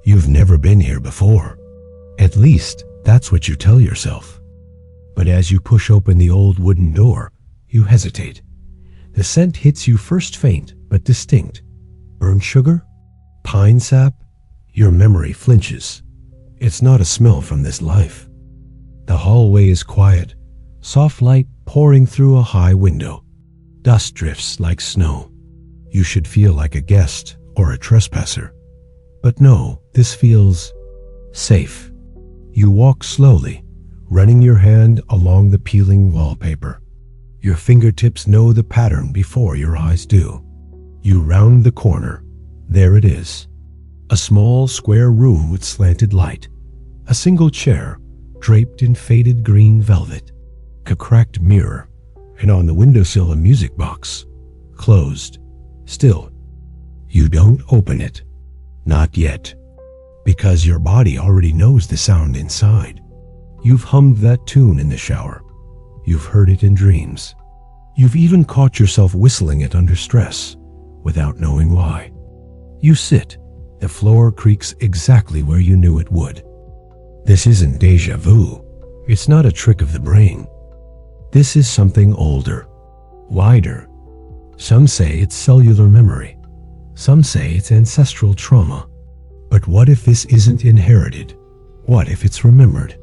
You've never been here before. At least, that's what you tell yourself. But as you push open the old wooden door, you hesitate. The scent hits you first faint but distinct. Burnt sugar? Pine sap? Your memory flinches. It's not a smell from this life. The hallway is quiet, soft light pouring through a high window. Dust drifts like snow. You should feel like a guest or a trespasser. But no, this feels safe. You walk slowly, running your hand along the peeling wallpaper. Your fingertips know the pattern before your eyes do. You round the corner. There it is. A small square room with slanted light. A single chair, draped in faded green velvet. A cracked mirror, and on the windowsill a music box. Closed. Still. You don't open it. Not yet. Because your body already knows the sound inside. You've hummed that tune in the shower. You've heard it in dreams. You've even caught yourself whistling it under stress, without knowing why. You sit. The floor creaks exactly where you knew it would. This isn't déjà vu. It's not a trick of the brain. This is something older, wider. Some say it's cellular memory. Some say it's ancestral trauma. But what if this isn't inherited? What if it's remembered?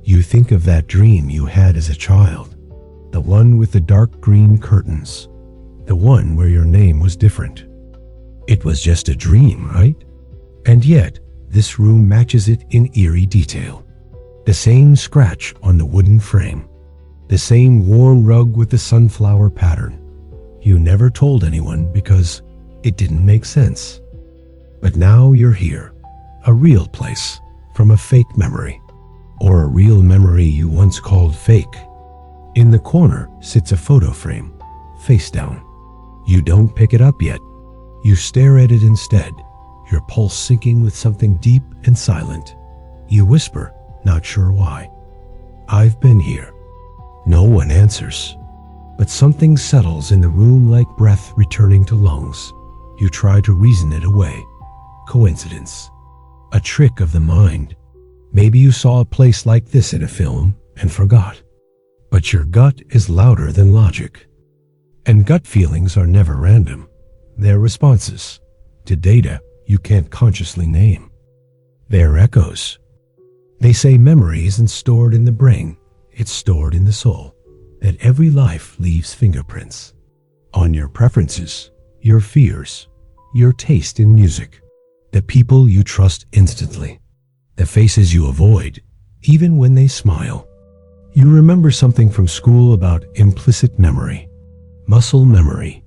You think of that dream you had as a child, the one with the dark green curtains, the one where your name was different. It was just a dream, right? And yet, this room matches it in eerie detail. The same scratch on the wooden frame, the same worn rug with the sunflower pattern. You never told anyone because it didn't make sense. But now you're here, a real place from a fake memory, or a real memory you once called fake. In the corner sits a photo frame, face down. You don't pick it up yet. You stare at it instead, your pulse sinking with something deep and silent. You whisper, not sure why. I've been here. No one answers. But something settles in the room like breath returning to lungs. You try to reason it away. Coincidence. A trick of the mind. Maybe you saw a place like this in a film and forgot. But your gut is louder than logic. And gut feelings are never random. They're responses to data you can't consciously name. They're echoes. They say memory isn't stored in the brain, it's stored in the soul. That every life leaves fingerprints on your preferences, your fears, your taste in music, the people you trust instantly, the faces you avoid, even when they smile. You remember something from school about implicit memory, muscle memory,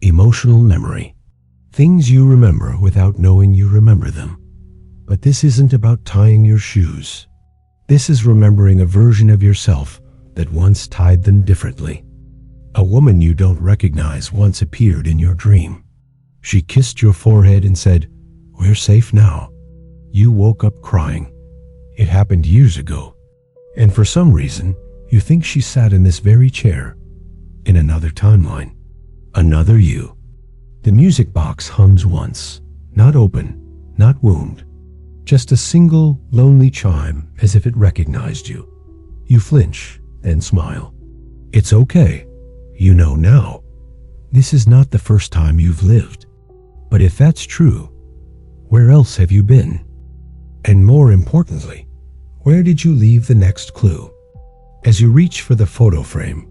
emotional memory, things you remember without knowing you remember them. But this isn't about tying your shoes. This is remembering a version of yourself that once tied them differently. A woman you don't recognize once appeared in your dream. She kissed your forehead and said, "We're safe now." You woke up crying. It happened years ago. And for some reason, you think she sat in this very chair, in another timeline, another you. The music box hums once, not open, not wound, just a single lonely chime as if it recognized you. You flinch, then smile. It's okay. You know now. This is not the first time you've lived. But if that's true, where else have you been? And more importantly, where did you leave the next clue? As you reach for the photo frame,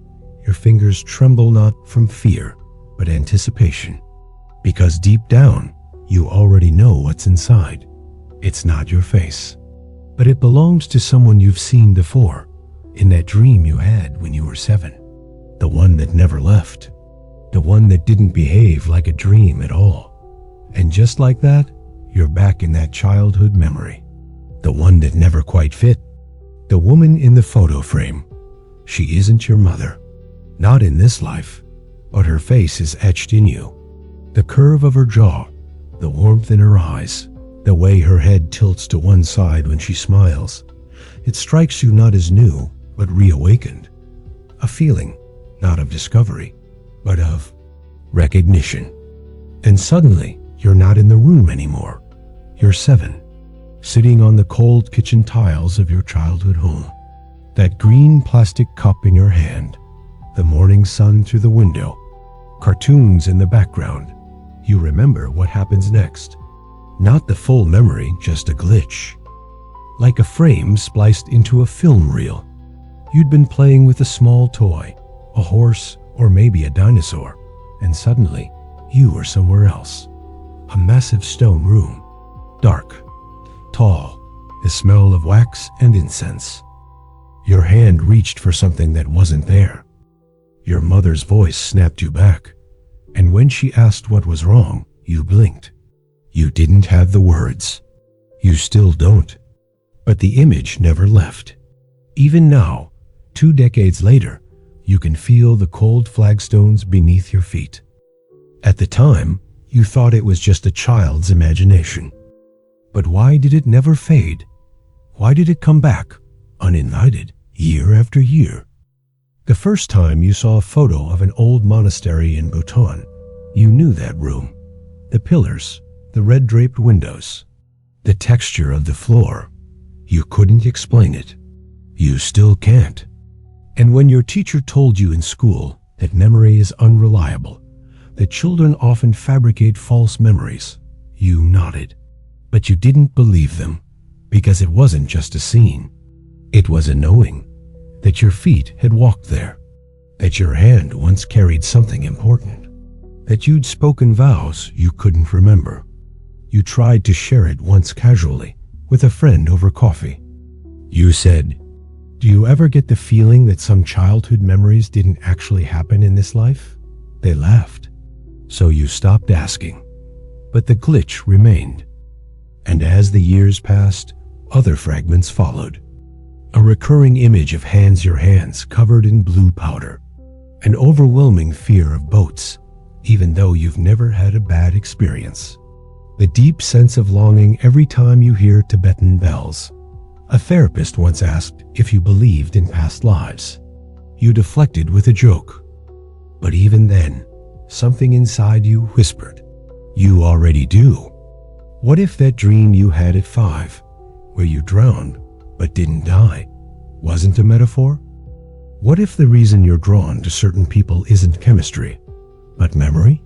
your fingers tremble not from fear, but anticipation. Because deep down, you already know what's inside. It's not your face, but it belongs to someone you've seen before, in that dream you had when you were 7. The one that never left. The one that didn't behave like a dream at all. And just like that, you're back in that childhood memory. The one that never quite fit. The woman in the photo frame. She isn't your mother. Not in this life, but her face is etched in you. The curve of her jaw, the warmth in her eyes, the way her head tilts to one side when she smiles. It strikes you not as new, but reawakened. A feeling, not of discovery, but of recognition. And suddenly, you're not in the room anymore. You're 7, sitting on the cold kitchen tiles of your childhood home. That green plastic cup in your hand, the morning sun through the window, cartoons in the background. You remember what happens next. Not the full memory, just a glitch. Like a frame spliced into a film reel. You'd been playing with a small toy, a horse, or maybe a dinosaur, and suddenly you were somewhere else. A massive stone room, dark, tall, the smell of wax and incense. Your hand reached for something that wasn't there. Your mother's voice snapped you back, and when she asked what was wrong, you blinked. You didn't have the words. You still don't. But the image never left. Even now, 2 decades later, you can feel the cold flagstones beneath your feet. At the time, you thought it was just a child's imagination. But why did it never fade? Why did it come back, uninvited, year after year? The first time you saw a photo of an old monastery in Bhutan, you knew that room. The pillars, the red-draped windows, the texture of the floor. You couldn't explain it. You still can't. And when your teacher told you in school that memory is unreliable, that children often fabricate false memories, you nodded. But you didn't believe them, because it wasn't just a scene. It was a knowing that your feet had walked there, that your hand once carried something important, that you'd spoken vows you couldn't remember. You tried to share it once casually with a friend over coffee. You said, "Do you ever get the feeling that some childhood memories didn't actually happen in this life?" They laughed. So you stopped asking. But the glitch remained. And as the years passed, other fragments followed. A recurring image of your hands covered in blue powder. An overwhelming fear of boats, even though you've never had a bad experience. The deep sense of longing every time you hear Tibetan bells. A therapist once asked if you believed in past lives. You deflected with a joke. But even then, something inside you whispered, "You already do." What if that dream you had at 5, where you drowned but didn't die, wasn't a metaphor? What if the reason you're drawn to certain people isn't chemistry, but memory?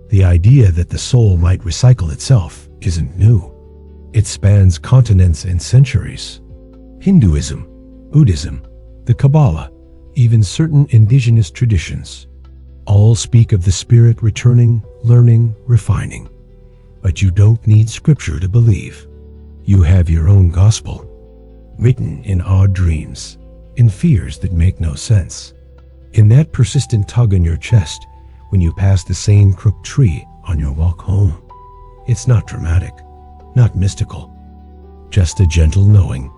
The idea that the soul might recycle itself isn't new. It spans continents and centuries. Hinduism, Buddhism, the Kabbalah, even certain indigenous traditions, all speak of the spirit returning, learning, refining. But you don't need scripture to believe. You have your own gospel, written in odd dreams, in fears that make no sense, in that persistent tug on your chest when you pass the same crooked tree on your walk home. It's not dramatic, not mystical, just a gentle knowing,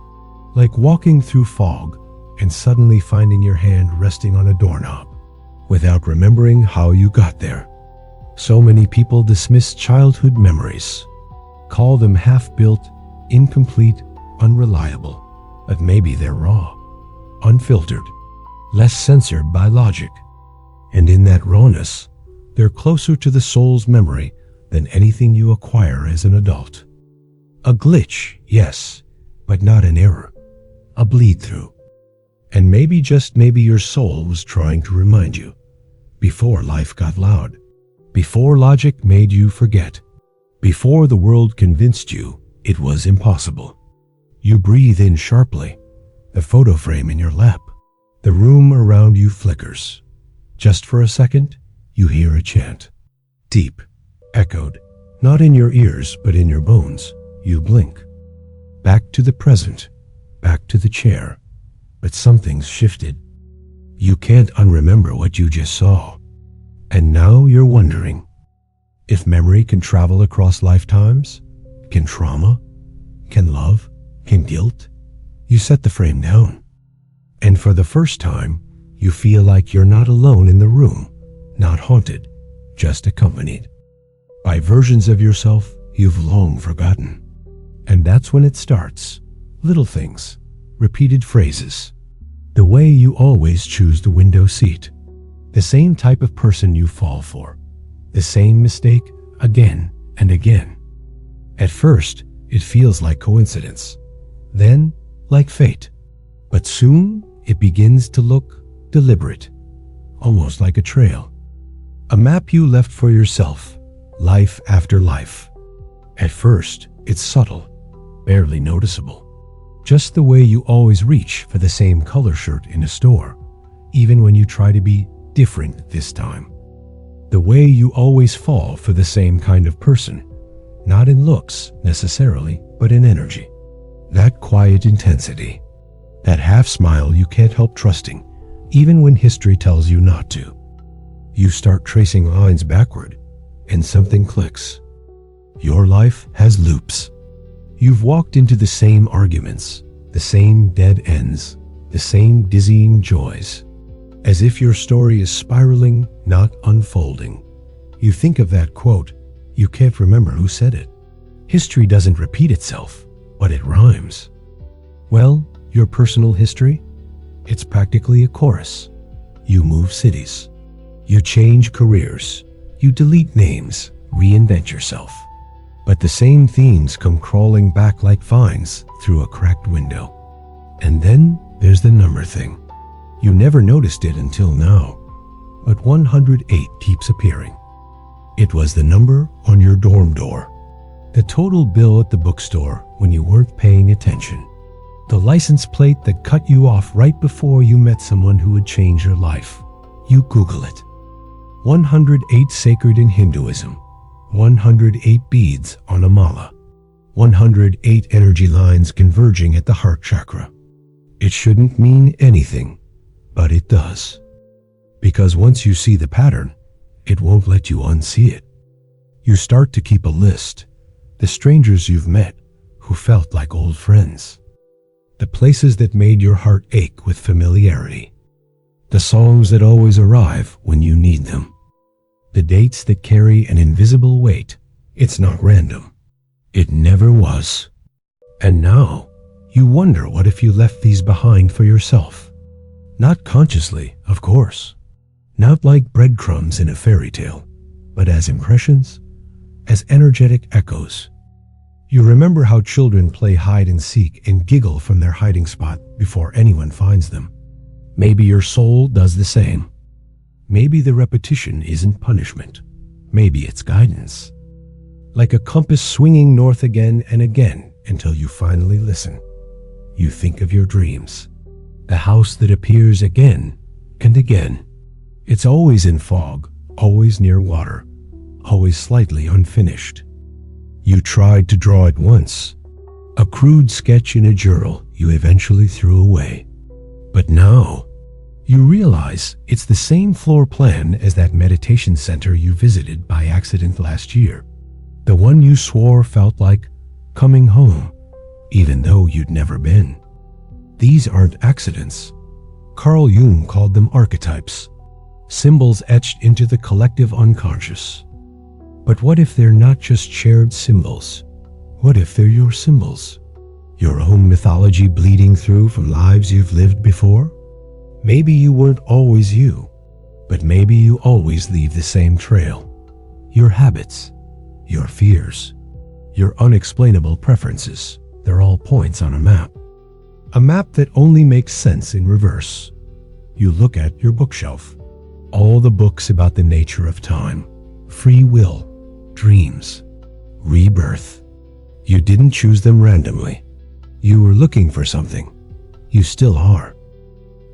like walking through fog and suddenly finding your hand resting on a doorknob, without remembering how you got there. So many people dismiss childhood memories, call them half-built, incomplete, unreliable, but maybe they're raw, unfiltered, less censored by logic. And in that rawness, they're closer to the soul's memory than anything you acquire as an adult. A glitch, yes, but not an error. A bleed-through. And maybe, just maybe, your soul was trying to remind you, before life got loud, before logic made you forget, before the world convinced you it was impossible. You breathe in sharply, the photo frame in your lap. The room around you flickers. Just for a second, you hear a chant. Deep, echoed, not in your ears but in your bones. You blink. Back to the present, back to the chair. But something's shifted. You can't unremember what you just saw. And now you're wondering, if memory can travel across lifetimes, can trauma, can love, can guilt? You set the frame down. And for the first time, you feel like you're not alone in the room, not haunted, just accompanied by versions of yourself you've long forgotten. And that's when it starts. Little things, repeated phrases, the way you always choose the window seat, the same type of person you fall for, the same mistake again and again. At first, it feels like coincidence, then like fate. But soon it begins to look deliberate, almost like a trail. A map you left for yourself, life after life. At first, it's subtle, barely noticeable. Just the way you always reach for the same color shirt in a store, even when you try to be different this time. The way you always fall for the same kind of person, not in looks necessarily, but in energy. That quiet intensity, that half smile you can't help trusting, even when history tells you not to. You start tracing lines backward, and something clicks. Your life has loops. You've walked into the same arguments, the same dead ends, the same dizzying joys. As if your story is spiraling, not unfolding. You think of that quote, you can't remember who said it. History doesn't repeat itself, but it rhymes. Well, your personal history? It's practically a chorus. You move cities. You change careers. You delete names, reinvent yourself. But the same themes come crawling back like vines through a cracked window. And then there's the number thing. You never noticed it until now, but 108 keeps appearing. It was the number on your dorm door, the total bill at the bookstore when you weren't paying attention, the license plate that cut you off right before you met someone who would change your life. You Google it. 108 sacred in Hinduism, 108 beads on a mala, 108 energy lines converging at the heart chakra. It shouldn't mean anything, but it does. Because once you see the pattern, it won't let you unsee it. You start to keep a list, the strangers you've met who felt like old friends, the places that made your heart ache with familiarity, the songs that always arrive when you need them, the dates that carry an invisible weight. It's not random. It never was. And now, you wonder what if you left these behind for yourself. Not consciously, of course. Not like breadcrumbs in a fairy tale, but as impressions, as energetic echoes. You remember how children play hide and seek and giggle from their hiding spot before anyone finds them. Maybe your soul does the same. Maybe the repetition isn't punishment. Maybe it's guidance. Like a compass swinging north again and again until you finally listen. You think of your dreams. The house that appears again and again. It's always in fog, always near water, always slightly unfinished. You tried to draw it once, a crude sketch in a journal you eventually threw away. But now, you realize it's the same floor plan as that meditation center you visited by accident last year. The one you swore felt like coming home, even though you'd never been. These aren't accidents. Carl Jung called them archetypes, symbols etched into the collective unconscious. But what if they're not just shared symbols? What if they're your symbols? Your own mythology bleeding through from lives you've lived before? Maybe you weren't always you, but maybe you always leave the same trail. Your habits, your fears, your unexplainable preferences, they're all points on a map. A map that only makes sense in reverse. You look at your bookshelf. All the books about the nature of time, free will, dreams, rebirth. You didn't choose them randomly. You were looking for something. You still are.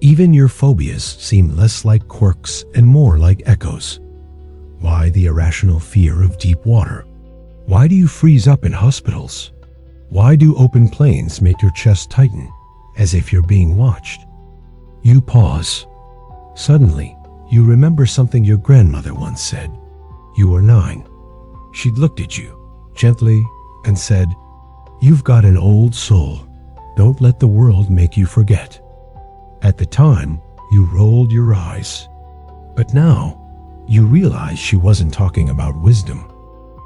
Even your phobias seem less like quirks and more like echoes. Why the irrational fear of deep water? Why do you freeze up in hospitals? Why do open planes make your chest tighten, as if you're being watched? You pause. Suddenly, you remember something your grandmother once said. You were 9. She'd looked at you, gently, and said, "You've got an old soul. Don't let the world make you forget." At the time, you rolled your eyes. But now, you realize she wasn't talking about wisdom.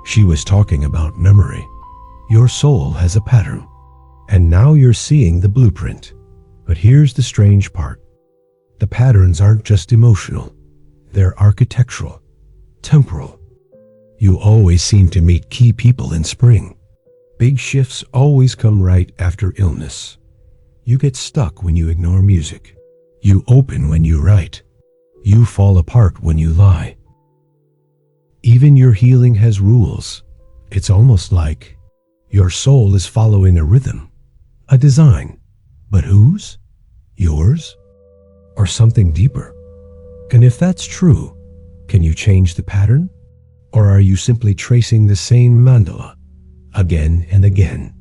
She was talking about memory. Your soul has a pattern, and now you're seeing the blueprint. But here's the strange part. The patterns aren't just emotional. They're architectural, temporal. You always seem to meet key people in spring. Big shifts always come right after illness. You get stuck when you ignore music. You open when you write. You fall apart when you lie. Even your healing has rules. It's almost like your soul is following a rhythm, a design. But whose? Yours? Or something deeper? And if that's true, can you change the pattern? Or are you simply tracing the same mandala again and again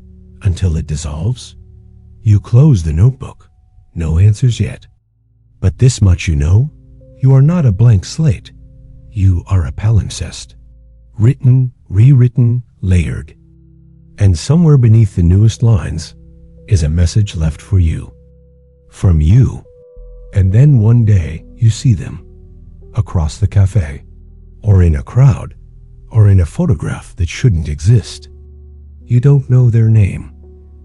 until it dissolves? You close the notebook. No answers yet. But this much you know, you are not a blank slate. You are a palimpsest. Written, rewritten, layered. And somewhere beneath the newest lines is a message left for you. From you. And then one day you see them. Across the cafe. Or in a crowd. Or in a photograph that shouldn't exist. You don't know their name,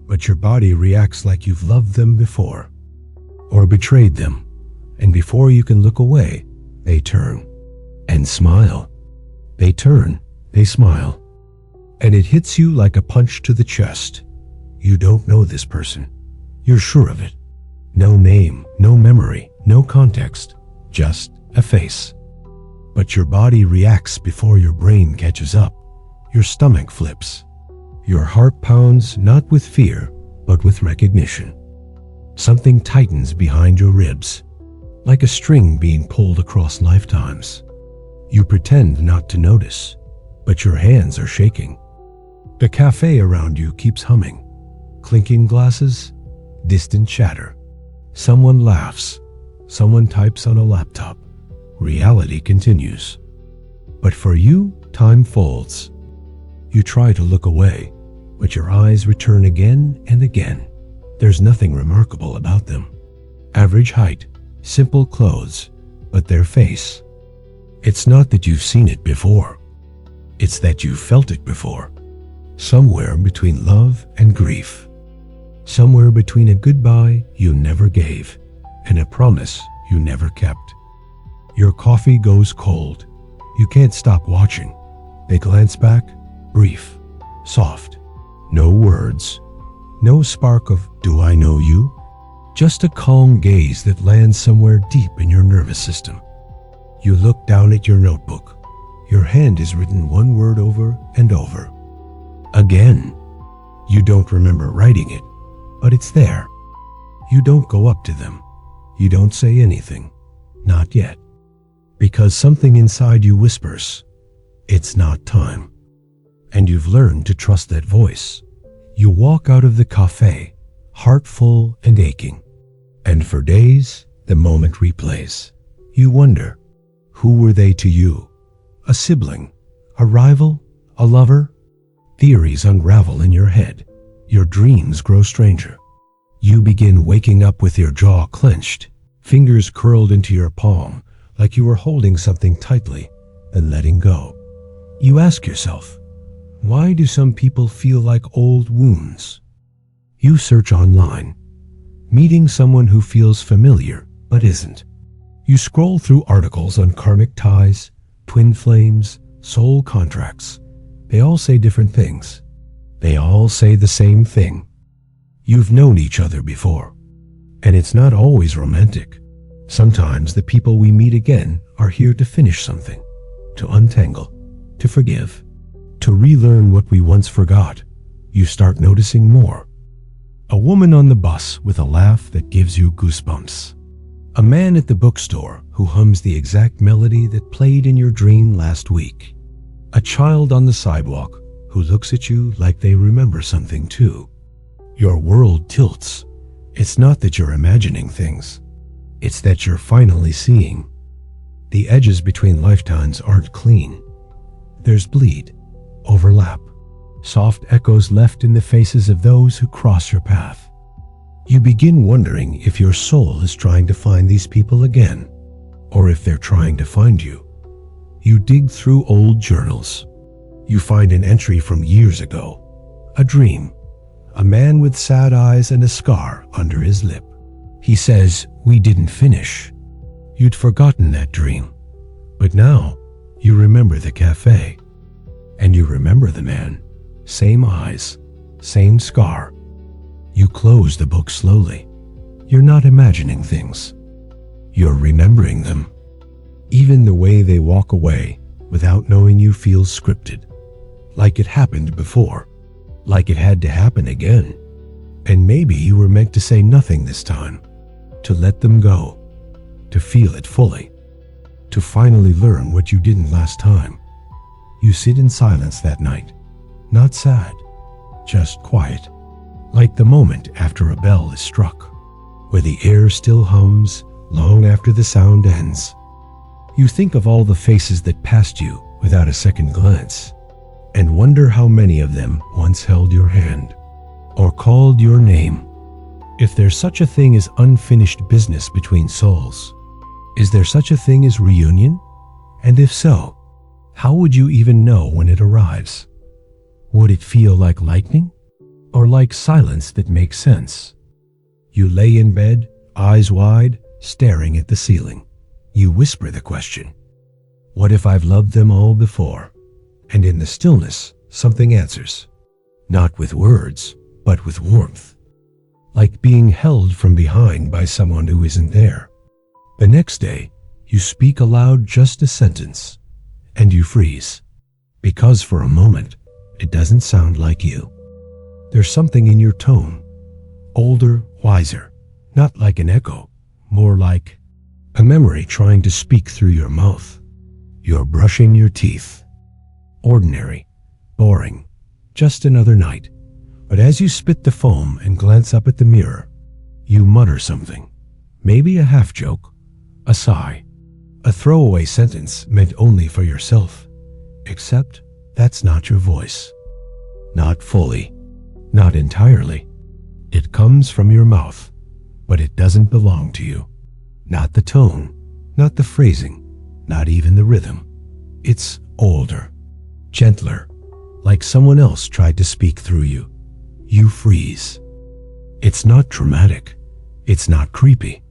but your body reacts like you've loved them before. Or betrayed them. And before you can look away, they turn. And smile. They turn. They smile. And it hits you like a punch to the chest. You don't know this person. You're sure of it. No name, no memory, no context. Just a face. But your body reacts before your brain catches up. Your stomach flips. Your heart pounds not with fear, but with recognition. Something tightens behind your ribs, like a string being pulled across lifetimes. You pretend not to notice, but your hands are shaking. The cafe around you keeps humming. Clinking glasses, distant chatter. Someone laughs. Someone types on a laptop. Reality continues. But for you, time folds. You try to look away, but your eyes return again and again. There's nothing remarkable about them. Average height, simple clothes, but their face. It's not that you've seen it before. It's that you've felt it before. Somewhere between love and grief. Somewhere between a goodbye you never gave and a promise you never kept. Your coffee goes cold. You can't stop watching. They glance back, brief, soft. No words. No spark of, do I know you? Just a calm gaze that lands somewhere deep in your nervous system. You look down at your notebook. Your hand is written one word over and over. Again. You don't remember writing it, but it's there. You don't go up to them. You don't say anything. Not yet. Because something inside you whispers, it's not time. And you've learned to trust that voice. You walk out of the cafe, heart full and aching. And for days, the moment replays. You wonder, who were they to you? A sibling? A rival? A lover? Theories unravel in your head. Your dreams grow stranger. You begin waking up with your jaw clenched, fingers curled into your palm, like you were holding something tightly, then letting go. You ask yourself, why do some people feel like old wounds? You search online, meeting someone who feels familiar but isn't. You scroll through articles on karmic ties, twin flames, soul contracts. They all say different things. They all say the same thing. You've known each other before, and it's not always romantic. Sometimes the people we meet again are here to finish something, to untangle, to forgive, to relearn what we once forgot. You start noticing more. A woman on the bus with a laugh that gives you goosebumps. A man at the bookstore who hums the exact melody that played in your dream last week. A child on the sidewalk who looks at you like they remember something too. Your world tilts. It's not that you're imagining things. It's that you're finally seeing. The edges between lifetimes aren't clean. There's bleed, overlap, soft echoes left in the faces of those who cross your path. You begin wondering if your soul is trying to find these people again, or if they're trying to find you. You dig through old journals. You find an entry from years ago, a dream, a man with sad eyes and a scar under his lip. He says, "We didn't finish." You'd forgotten that dream, but now you remember the cafe, and you remember the man. Same eyes, same scar. You close the book slowly. You're not imagining things. You're remembering them. Even the way they walk away without knowing you feels scripted. Like it happened before. Like it had to happen again. And maybe you were meant to say nothing this time. To let them go. To feel it fully. To finally learn what you didn't last time. You sit in silence that night. Not sad. Just quiet. Like the moment after a bell is struck, where the air still hums long after the sound ends. You think of all the faces that passed you without a second glance, and wonder how many of them once held your hand, or called your name. If there's such a thing as unfinished business between souls, is there such a thing as reunion? And if so, how would you even know when it arrives? Would it feel like lightning? Or like silence that makes sense? You lay in bed, eyes wide, staring at the ceiling. You whisper the question, what if I've loved them all before? And in the stillness, something answers. Not with words, but with warmth. Like being held from behind by someone who isn't there. The next day, you speak aloud just a sentence, and you freeze. Because for a moment, it doesn't sound like you. There's something in your tone. Older, wiser. Not like an echo. More like a memory trying to speak through your mouth. You're brushing your teeth. Ordinary. Boring. Just another night. But as you spit the foam and glance up at the mirror, you mutter something. Maybe a half joke. A sigh. A throwaway sentence meant only for yourself. Except that's not your voice. Not fully. Not entirely. It comes from your mouth, but it doesn't belong to you. Not the tone, not the phrasing, not even the rhythm. It's older, gentler, like someone else tried to speak through you. You freeze. It's not traumatic. It's not creepy.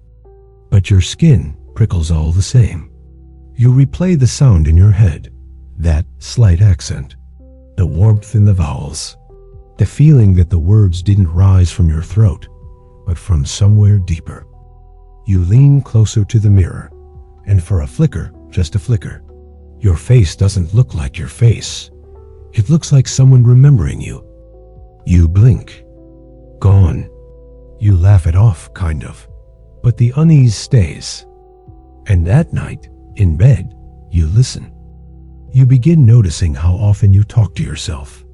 But your skin prickles all the same. You replay the sound in your head, that slight accent, the warmth in the vowels. The feeling that the words didn't rise from your throat, but from somewhere deeper. You lean closer to the mirror, and for a flicker, just a flicker, your face doesn't look like your face. It looks like someone remembering you. You blink. Gone. You laugh it off, kind of, but the unease stays. And that night, in bed, you listen. You begin noticing how often you talk to yourself,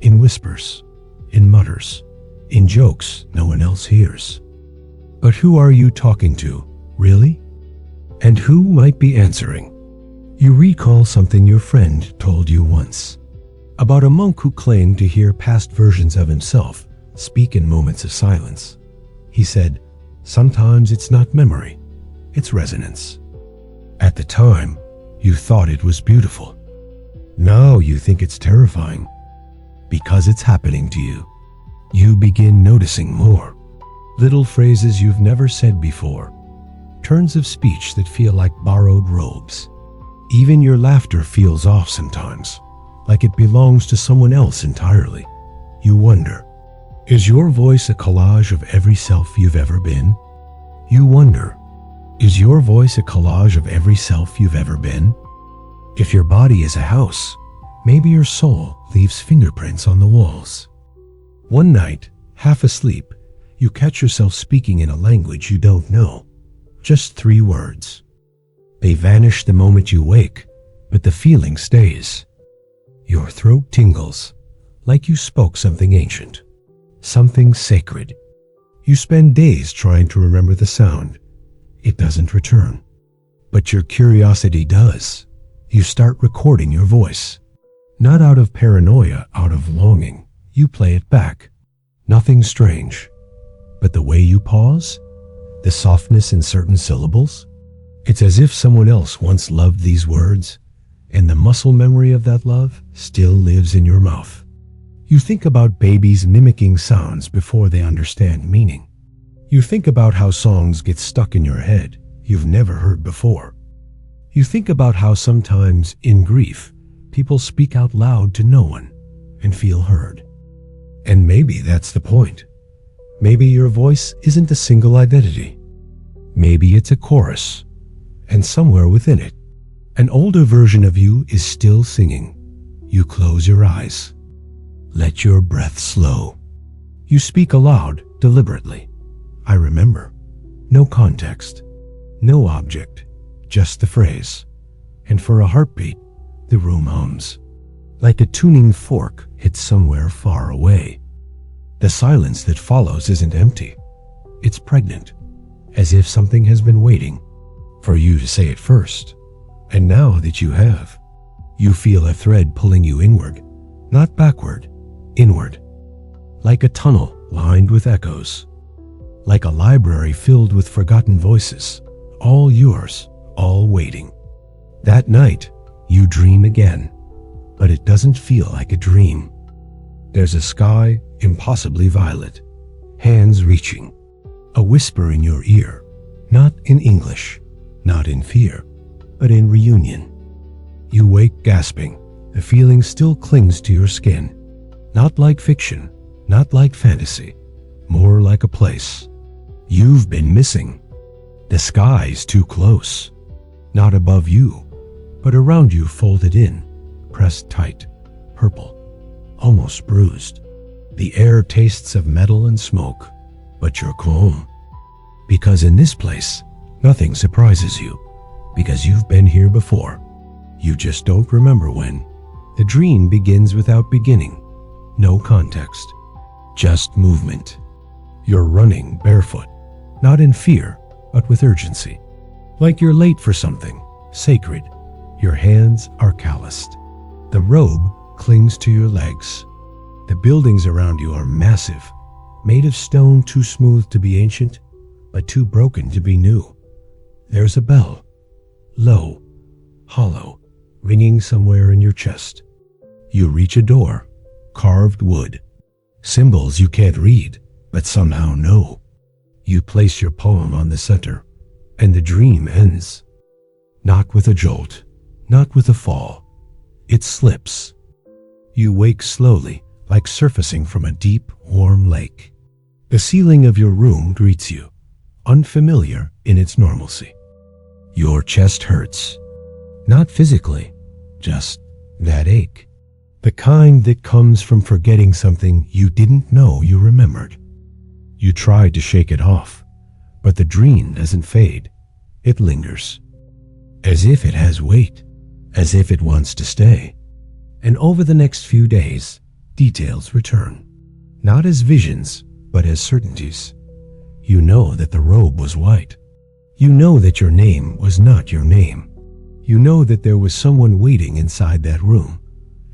in whispers. In mutters, in jokes no one else hears. But who are you talking to, really? And who might be answering? You recall something your friend told you once, about a monk who claimed to hear past versions of himself speak in moments of silence. He said, sometimes it's not memory, it's resonance. At the time, you thought it was beautiful. Now you think it's terrifying. Because it's happening to you. You begin noticing more. Little phrases you've never said before. Turns of speech that feel like borrowed robes. Even your laughter feels off sometimes, like it belongs to someone else entirely. You wonder, is your voice a collage of every self you've ever been? You wonder, is your voice a collage of every self you've ever been? If your body is a house, maybe your soul leaves fingerprints on the walls. One night, half asleep, you catch yourself speaking in a language you don't know. Just 3 words. They vanish the moment you wake, but the feeling stays. Your throat tingles, like you spoke something ancient, something sacred. You spend days trying to remember the sound. It doesn't return. But your curiosity does. You start recording your voice. Not out of paranoia, out of longing. You play it back. Nothing strange. But the way you pause, the softness in certain syllables, it's as if someone else once loved these words, and the muscle memory of that love still lives in your mouth. You think about babies mimicking sounds before they understand meaning. You think about how songs get stuck in your head you've never heard before. You think about how sometimes, in grief, people speak out loud to no one and feel heard. And maybe that's the point. Maybe your voice isn't a single identity. Maybe it's a chorus, and somewhere within it, an older version of you is still singing. You close your eyes. Let your breath slow. You speak aloud, deliberately. I remember. No context. No object. Just the phrase. And for a heartbeat, the room hums. Like a tuning fork hit somewhere far away. The silence that follows isn't empty. It's pregnant, as if something has been waiting for you to say it first. And now that you have, you feel a thread pulling you inward, not backward, inward. Like a tunnel lined with echoes. Like a library filled with forgotten voices, all yours, all waiting. That night, you dream again, but it doesn't feel like a dream. There's a sky impossibly violet, hands reaching, a whisper in your ear, not in English, not in fear, but in reunion. You wake gasping, the feeling still clings to your skin, not like fiction, not like fantasy, more like a place you've been missing. The sky's too close, not above you, but around you, folded in, pressed tight, purple, almost bruised. The air tastes of metal and smoke, but you're calm. Because in this place, nothing surprises you, because you've been here before. You just don't remember when. The dream begins without beginning, no context, just movement. You're running barefoot, not in fear, but with urgency. Like you're late for something sacred. Your hands are calloused. The robe clings to your legs. The buildings around you are massive, made of stone too smooth to be ancient, but too broken to be new. There's a bell, low, hollow, ringing somewhere in your chest. You reach a door, carved wood, symbols you can't read, but somehow know. You place your poem on the center, and the dream ends. Not with a jolt, not with a fall. It slips. You wake slowly, like surfacing from a deep, warm lake. The ceiling of your room greets you, unfamiliar in its normalcy. Your chest hurts. Not physically, just that ache. The kind that comes from forgetting something you didn't know you remembered. You try to shake it off, but the dream doesn't fade. It lingers. As if it has weight, as if it wants to stay. And over the next few days, details return. Not as visions, but as certainties. You know that the robe was white. You know that your name was not your name. You know that there was someone waiting inside that room,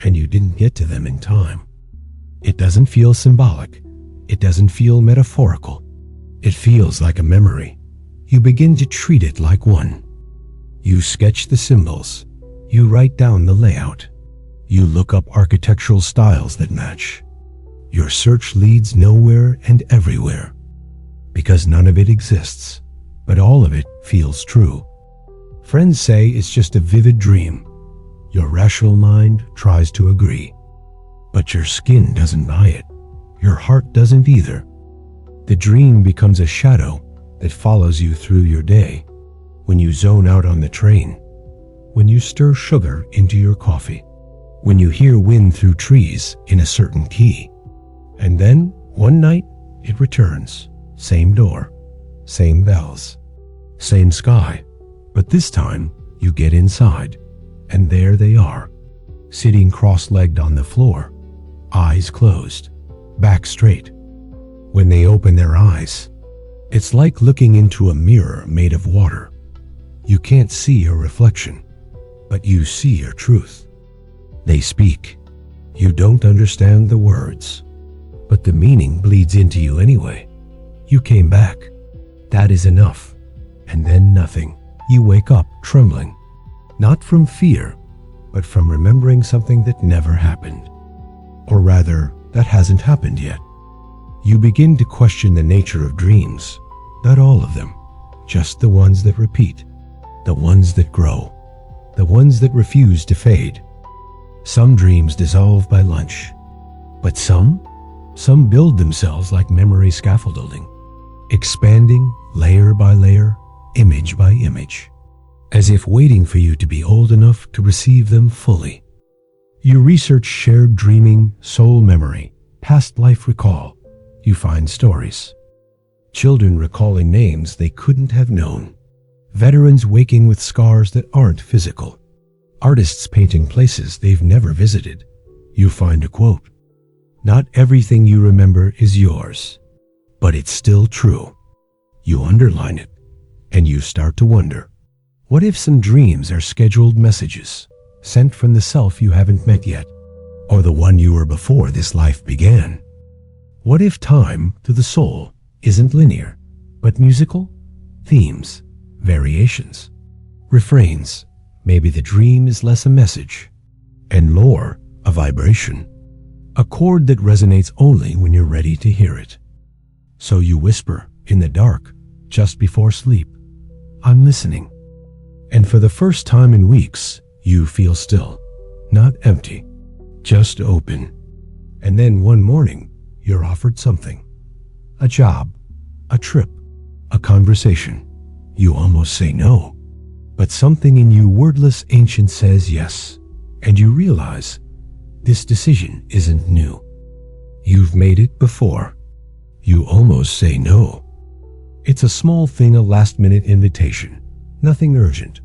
and you didn't get to them in time. It doesn't feel symbolic. It doesn't feel metaphorical. It feels like a memory. You begin to treat it like one. You sketch the symbols. You write down the layout. You look up architectural styles that match. Your search leads nowhere and everywhere, because none of it exists, but all of it feels true. Friends say it's just a vivid dream. Your rational mind tries to agree, but your skin doesn't buy it. Your heart doesn't either. The dream becomes a shadow that follows you through your day. When you zone out on the train, when you stir sugar into your coffee, when you hear wind through trees in a certain key. And then, one night, it returns. Same door, same bells, same sky. But this time, you get inside, and there they are, sitting cross-legged on the floor, eyes closed, back straight. When they open their eyes, it's like looking into a mirror made of water. You can't see your reflection, but you see your truth. They speak. You don't understand the words, but the meaning bleeds into you anyway. You came back. That is enough. And then nothing. You wake up trembling, not from fear, but from remembering something that never happened. Or rather, that hasn't happened yet. You begin to question the nature of dreams. Not all of them, just the ones that repeat, the ones that grow, the ones that refuse to fade. Some dreams dissolve by lunch, but some Some build themselves like memory scaffolding, expanding layer by layer, image by image, as if waiting for you to be old enough to receive them fully. You research shared dreaming, soul memory, past life recall. You find stories. Children recalling names they couldn't have known. Veterans waking with scars that aren't physical. Artists painting places they've never visited. You find a quote. Not everything you remember is yours, but it's still true. You underline it, and you start to wonder, what if some dreams are scheduled messages, sent from the self you haven't met yet, or the one you were before this life began? What if time to the soul isn't linear, but musical? Themes, variations, refrains. Maybe the dream is less a message, and more a vibration, a chord that resonates only when you're ready to hear it. So you whisper in the dark just before sleep, "I'm listening." And for the first time in weeks, you feel still, not empty, just open. And then one morning, you're offered something. A job, a trip, a conversation. You almost say no, but something in you, wordless ancient, says yes, and you realize this decision isn't new. You've made it before. You almost say no. It's a small thing, a last-minute invitation, nothing urgent.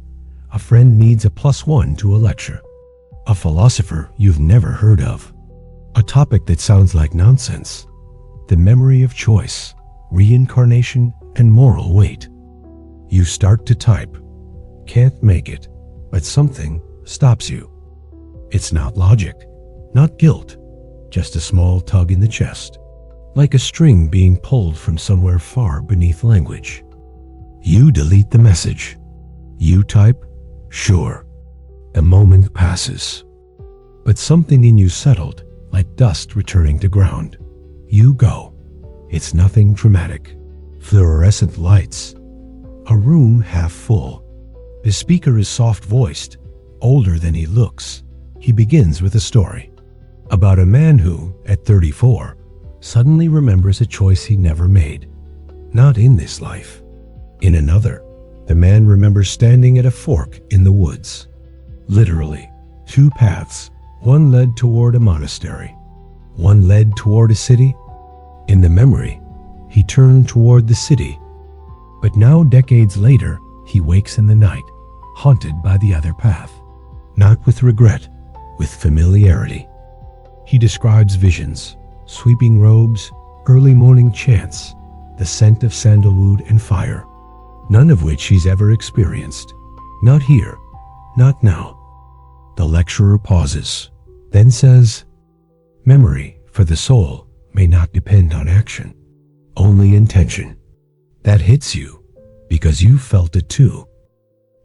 A friend needs a +1 to a lecture. A philosopher you've never heard of. A topic that sounds like nonsense. The memory of choice, reincarnation, and moral weight. You start to type. Can't make it, but something stops you. It's not logic, not guilt, just a small tug in the chest, like a string being pulled from somewhere far beneath language. You delete the message. You type, sure. A moment passes, but something in you settled, like dust returning to ground. You go. It's nothing dramatic. Fluorescent lights. A room half full. The speaker is soft-voiced, older than he looks. He begins with a story about a man who, at 34, suddenly remembers a choice he never made. Not in this life. In another, the man remembers standing at a fork in the woods. Literally, two paths. One led toward a monastery. One led toward a city. In the memory, he turned toward the city. But now, decades later, he wakes in the night, haunted by the other path. Not with regret, with familiarity. He describes visions, sweeping robes, early morning chants, the scent of sandalwood and fire, none of which he's ever experienced. Not here, not now. The lecturer pauses, then says, "Memory for the soul may not depend on action, only intention." That hits you, because you felt it too.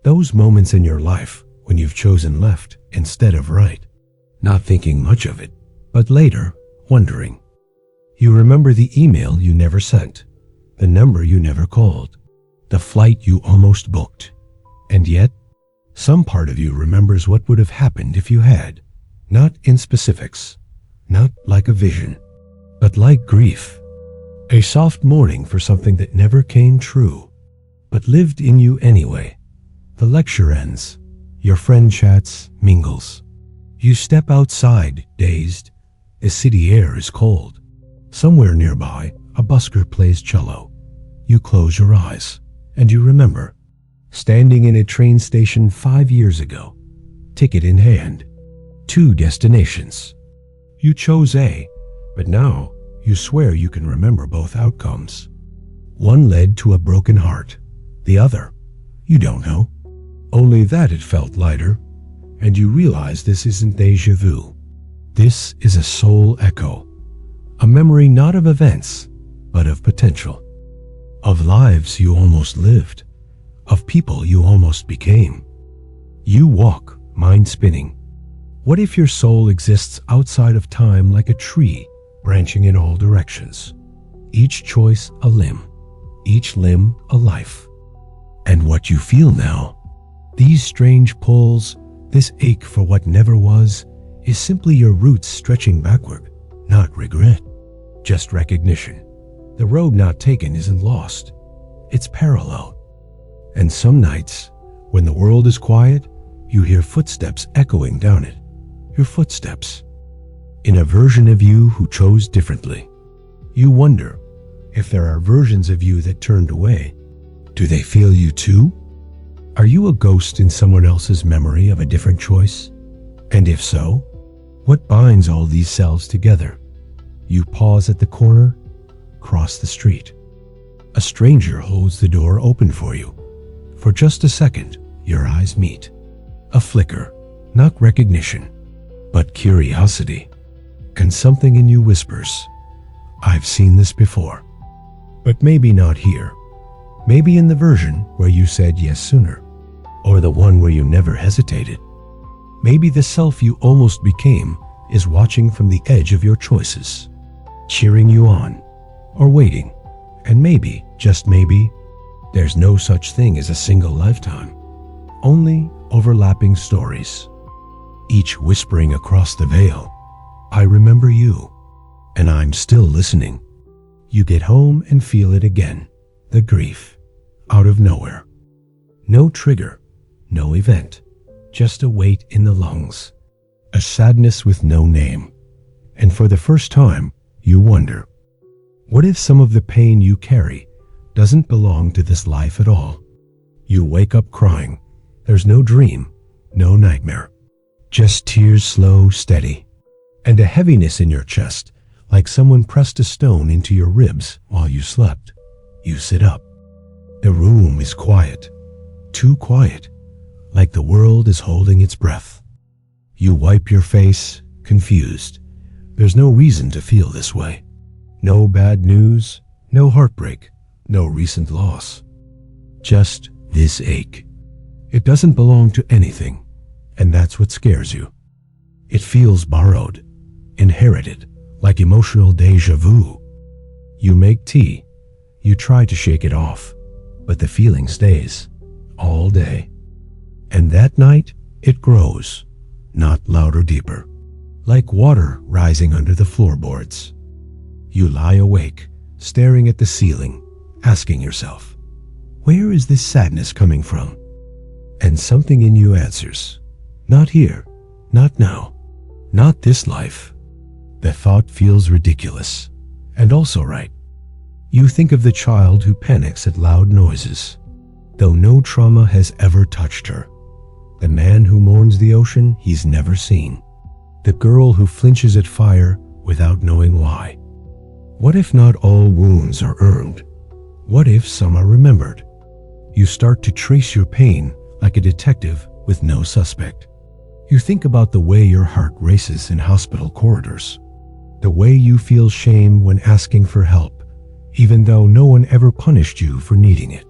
Those moments in your life when you've chosen left instead of right, not thinking much of it, but later, wondering. You remember the email you never sent, the number you never called, the flight you almost booked, and yet, some part of you remembers what would have happened if you had, not in specifics, not like a vision, but like grief. A soft mourning for something that never came true, but lived in you anyway. The lecture ends. Your friend chats, mingles. You step outside, dazed. The city air is cold. Somewhere nearby, a busker plays cello. You close your eyes, and you remember. Standing in a train station 5 years ago, ticket in hand. 2 destinations. You chose A, but now you swear you can remember both outcomes. One led to a broken heart. The other, you don't know. Only that it felt lighter, and you realize this isn't déjà vu. This is a soul echo. A memory not of events, but of potential. Of lives you almost lived. Of people you almost became. You walk, mind spinning. What if your soul exists outside of time like a tree, branching in all directions? Each choice a limb, each limb a life. And what you feel now, these strange pulls, this ache for what never was, is simply your roots stretching backward, not regret. just recognition. The road not taken isn't lost. It's parallel. And some nights, when the world is quiet, you hear footsteps echoing down it. Your footsteps. In a version of you who chose differently. You wonder if there are versions of you that turned away. Do they feel you too? Are you a ghost in someone else's memory of a different choice? And if so, what binds all these selves together? You pause at the corner, cross the street. A stranger holds the door open for you. For just a second, your eyes meet. A flicker, not recognition, but curiosity. And something in you whispers, I've seen this before. But maybe not here. Maybe in the version where you said yes sooner. Or the one where you never hesitated. Maybe the self you almost became is watching from the edge of your choices, cheering you on, or waiting. And maybe, just maybe, there's no such thing as a single lifetime. Only overlapping stories. Each whispering across the veil, I remember you, and I'm still listening. You get home and feel it again. The grief, out of nowhere. No trigger, no event, just a weight in the lungs. A sadness with no name. And for the first time, you wonder, what if some of the pain you carry doesn't belong to this life at all? You wake up crying. There's no dream, no nightmare. Just tears slow, steady. And a heaviness in your chest, like someone pressed a stone into your ribs while you slept. You sit up. The room is quiet. Too quiet, like the world is holding its breath. You wipe your face, confused. There's no reason to feel this way. No bad news, no heartbreak, no recent loss. Just this ache. It doesn't belong to anything, and that's what scares you. It feels borrowed, inherited, like emotional déjà vu. You make tea. You try to shake it off, but the feeling stays all day. And that night, it grows, not louder, deeper, like water rising under the floorboards. You lie awake, staring at the ceiling, asking yourself, where is this sadness coming from? And something in you answers, not here, not now, not this life. The thought feels ridiculous, and also right. You think of the child who panics at loud noises, though no trauma has ever touched her. The man who mourns the ocean he's never seen. The girl who flinches at fire without knowing why. What if not all wounds are earned? What if some are remembered? You start to trace your pain like a detective with no suspect. You think about the way your heart races in hospital corridors. The way you feel shame when asking for help, even though no one ever punished you for needing it.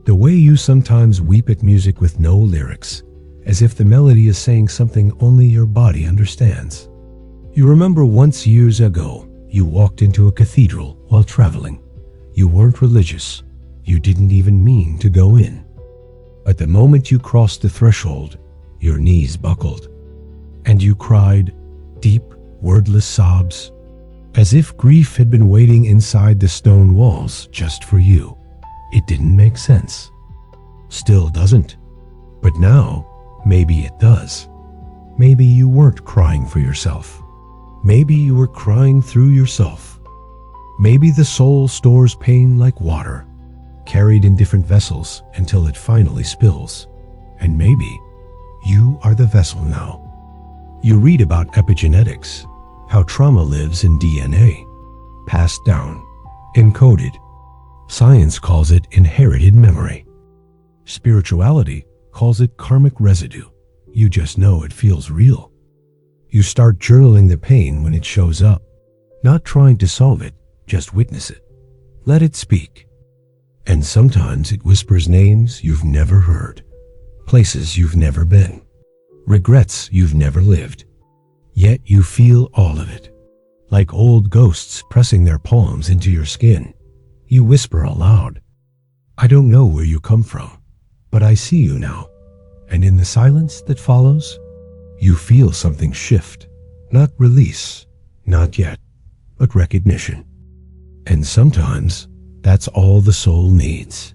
The way you sometimes weep at music with no lyrics, as if the melody is saying something only your body understands. You remember once years ago, you walked into a cathedral while traveling. You weren't religious. You didn't even mean to go in. But the moment you crossed the threshold, your knees buckled, and you cried deep, wordless sobs, as if grief had been waiting inside the stone walls just for you. It didn't make sense. Still doesn't. But now, maybe it does. Maybe you weren't crying for yourself. Maybe you were crying through yourself. Maybe the soul stores pain like water, carried in different vessels until it finally spills. And maybe you are the vessel now. You read about epigenetics, how trauma lives in DNA, passed down, encoded. Science calls it inherited memory. Spirituality calls it karmic residue. You just know it feels real. You start journaling the pain when it shows up, not trying to solve it, just witness it. Let it speak. And sometimes it whispers names you've never heard, places you've never been, regrets you've never lived. Yet you feel all of it, like old ghosts pressing their palms into your skin. You whisper aloud, I don't know where you come from, but I see you now. And in the silence that follows, you feel something shift, not release, not yet, but recognition. And sometimes, that's all the soul needs.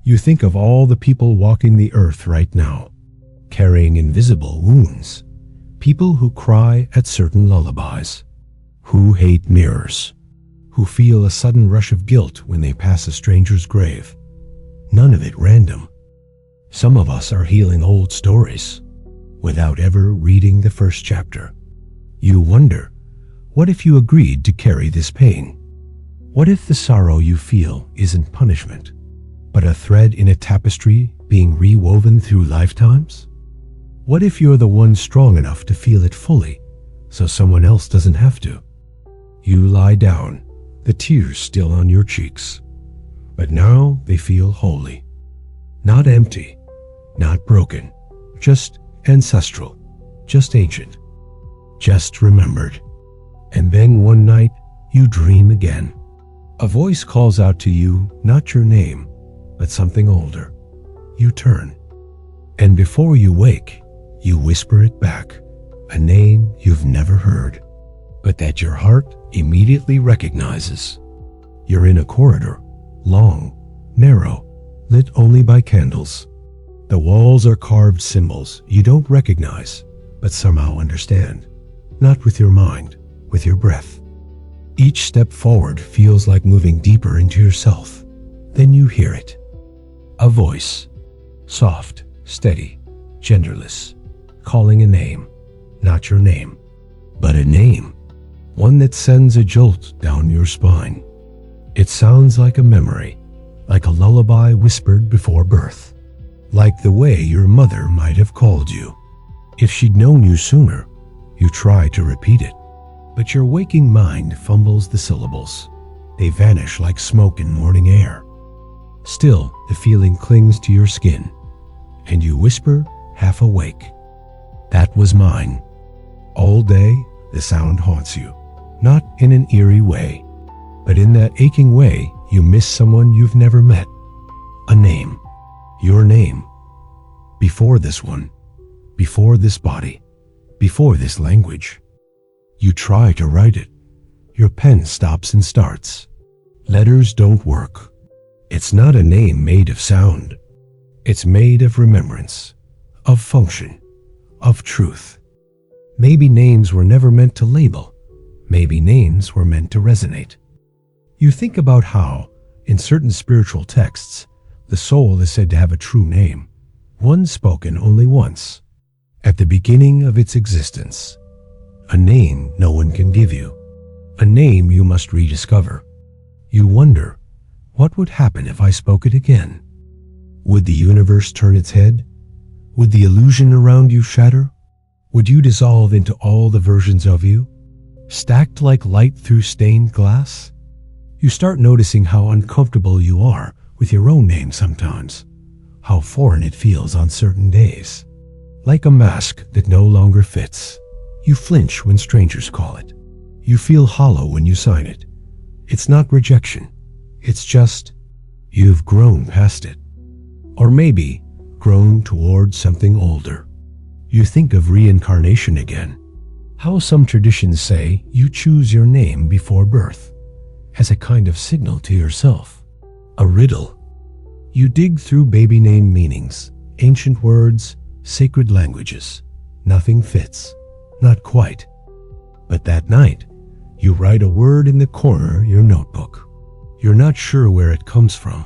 You think of all the people walking the earth right now, carrying invisible wounds, people who cry at certain lullabies, who hate mirrors, who feel a sudden rush of guilt when they pass a stranger's grave. None of it random. Some of us are healing old stories without ever reading the first chapter. You wonder, what if you agreed to carry this pain? What if the sorrow you feel isn't punishment, but a thread in a tapestry being rewoven through lifetimes? What if you're the one strong enough to feel it fully, so someone else doesn't have to? You lie down, the tears still on your cheeks, but now they feel holy. Not empty, not broken, just ancestral, just ancient, just remembered. And then one night, you dream again. A voice calls out to you, not your name, but something older. You turn, and before you wake, you whisper it back, a name you've never heard, but that your heart immediately recognizes. You're in a corridor, long, narrow, lit only by candles. The walls are carved symbols you don't recognize, but somehow understand. Not with your mind, with your breath. Each step forward feels like moving deeper into yourself. Then you hear it. A voice, soft, steady, genderless, calling a name, not your name, but a name, one that sends a jolt down your spine. It sounds like a memory, like a lullaby whispered before birth, like the way your mother might have called you. If she'd known you sooner, you try to repeat it, but your waking mind fumbles the syllables. They vanish like smoke in morning air. Still, the feeling clings to your skin, and you whisper, half awake, "That was mine." All day, the sound haunts you, not in an eerie way, but in that aching way you miss someone you've never met. A name, your name, before this one, before this body, before this language. You try to write it. Your pen stops and starts. Letters don't work. It's not a name made of sound. It's made of remembrance, of function, of truth. Maybe names were never meant to label. Maybe names were meant to resonate. You think about how, in certain spiritual texts, the soul is said to have a true name, one spoken only once, at the beginning of its existence. A name no one can give you, a name you must rediscover. You wonder, what would happen if I spoke it again? Would the universe turn its head? Would the illusion around you shatter? Would you dissolve into all the versions of you, stacked like light through stained glass? You start noticing how uncomfortable you are with your own name sometimes, how foreign it feels on certain days. Like a mask that no longer fits. You flinch when strangers call it. You feel hollow when you sign it. It's not rejection. It's just, you've grown past it. Or maybe, grown towards something older. You think of reincarnation again. How some traditions say you choose your name before birth, as a kind of signal to yourself. A riddle. You dig through baby name meanings, ancient words, sacred languages. Nothing fits. Not quite. But that night, you write a word in the corner of your notebook. You're not sure where it comes from.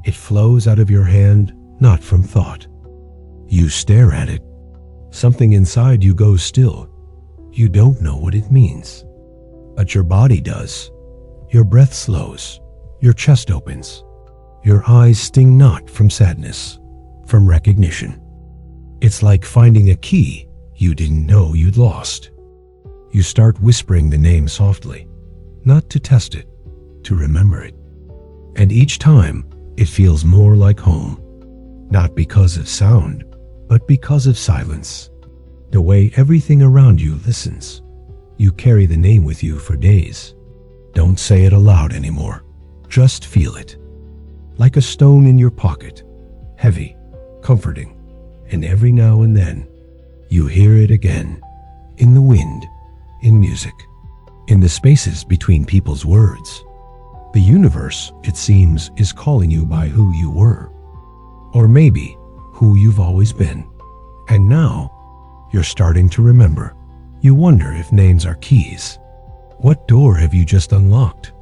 It flows out of your hand, not from thought. You stare at it. Something inside you goes still. You don't know what it means. But your body does. Your breath slows. Your chest opens. Your eyes sting not from sadness, from recognition. It's like finding a key you didn't know you'd lost. You start whispering the name softly, not to test it, to remember it. And each time, it feels more like home. Not because of sound, but because of silence. The way everything around you listens. You carry the name with you for days. Don't say it aloud anymore. Just feel it. Like a stone in your pocket. Heavy, comforting. And every now and then, you hear it again. In the wind, in music, in the spaces between people's words. The universe, it seems, is calling you by who you were. Or maybe who you've always been. And now, you're starting to remember. You wonder if names are keys. What door have you just unlocked?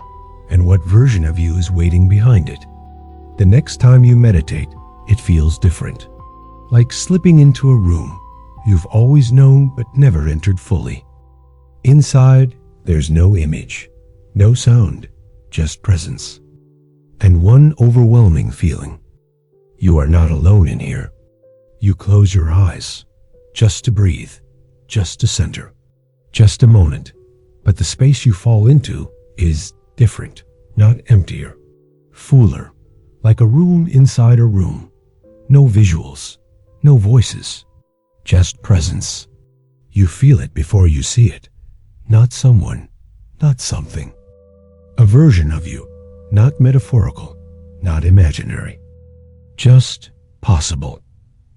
And what version of you is waiting behind it? The next time you meditate, it feels different. Like slipping into a room you've always known but never entered fully. Inside, there's no image, no sound, just presence. And one overwhelming feeling. You are not alone in here. You close your eyes, just to breathe, just to center, just a moment. But the space you fall into is different, not emptier, fuller, like a room inside a room. No visuals, no voices, just presence. You feel it before you see it. Not someone, not something. A version of you, not metaphorical, not imaginary. Just possible.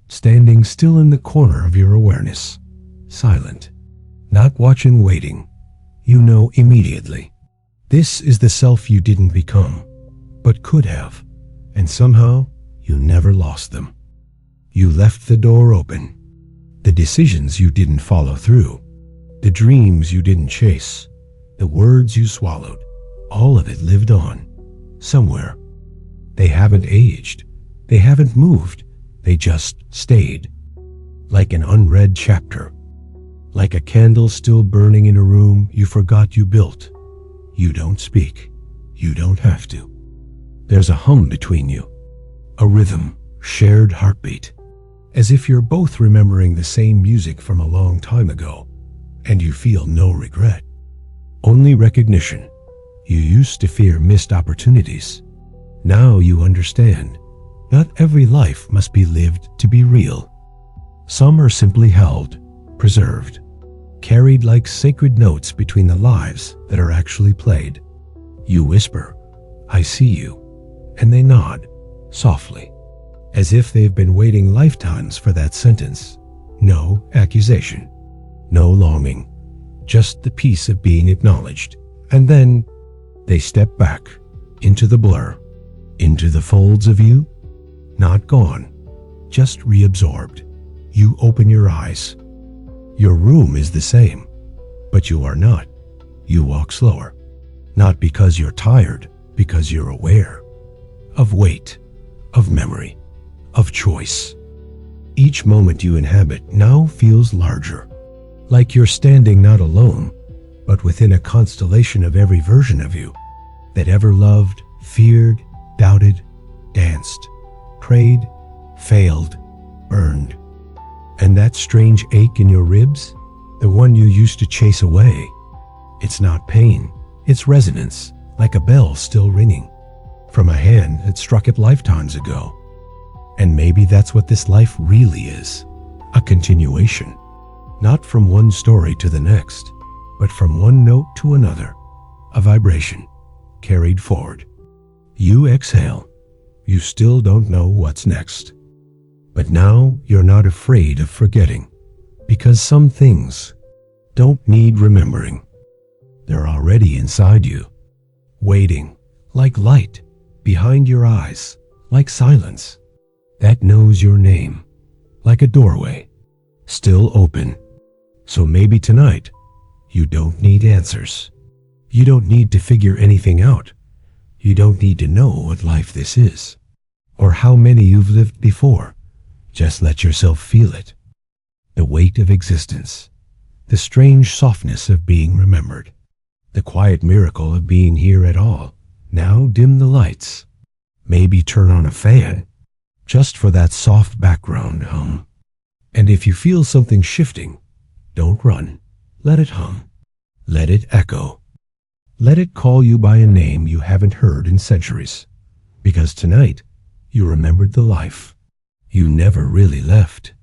Standing still in the corner of your awareness. Silent. Not watching, waiting. You know immediately. This is the self you didn't become, but could have. And somehow, you never lost them. You left the door open. The decisions you didn't follow through. The dreams you didn't chase. The words you swallowed. All of it lived on. Somewhere. They haven't aged. They haven't moved. They just stayed. Like an unread chapter. Like a candle still burning in a room you forgot you built. You don't speak. You don't have to. There's a hum between you. A rhythm, shared heartbeat. As if you're both remembering the same music from a long time ago. And you feel no regret. Only recognition. You used to fear missed opportunities. Now you understand. Not every life must be lived to be real. Some are simply held, preserved, carried like sacred notes between the lives that are actually played. You whisper, "I see you," and they nod, softly, as if they've been waiting lifetimes for that sentence. No accusation, no longing, just the peace of being acknowledged. And then they step back into the blur, into the folds of you. Not gone, just reabsorbed. You open your eyes. Your room is the same, but you are not. You walk slower. Not because you're tired, because you're aware. Of weight, of memory, of choice. Each moment you inhabit now feels larger. Like you're standing not alone, but within a constellation of every version of you that ever loved, feared, doubted, danced, prayed, failed, burned. And that strange ache in your ribs, the one you used to chase away, it's not pain, it's resonance, like a bell still ringing, from a hand that struck it lifetimes ago. And maybe that's what this life really is, a continuation, not from one story to the next, but from one note to another, a vibration, carried forward. You exhale. You still don't know what's next. But now you're not afraid of forgetting, because some things don't need remembering. They're already inside you, waiting, like light, behind your eyes, like silence, that knows your name, like a doorway, still open. So maybe tonight, you don't need answers. You don't need to figure anything out. You don't need to know what life this is, or how many you've lived before. Just let yourself feel it. The weight of existence, the strange softness of being remembered, the quiet miracle of being here at all. Now dim the lights. Maybe turn on a fan, just for that soft background hum. And if you feel something shifting, don't run. Let it hum. Let it echo. Let it call you by a name you haven't heard in centuries. Because tonight, you remembered the life you never really left.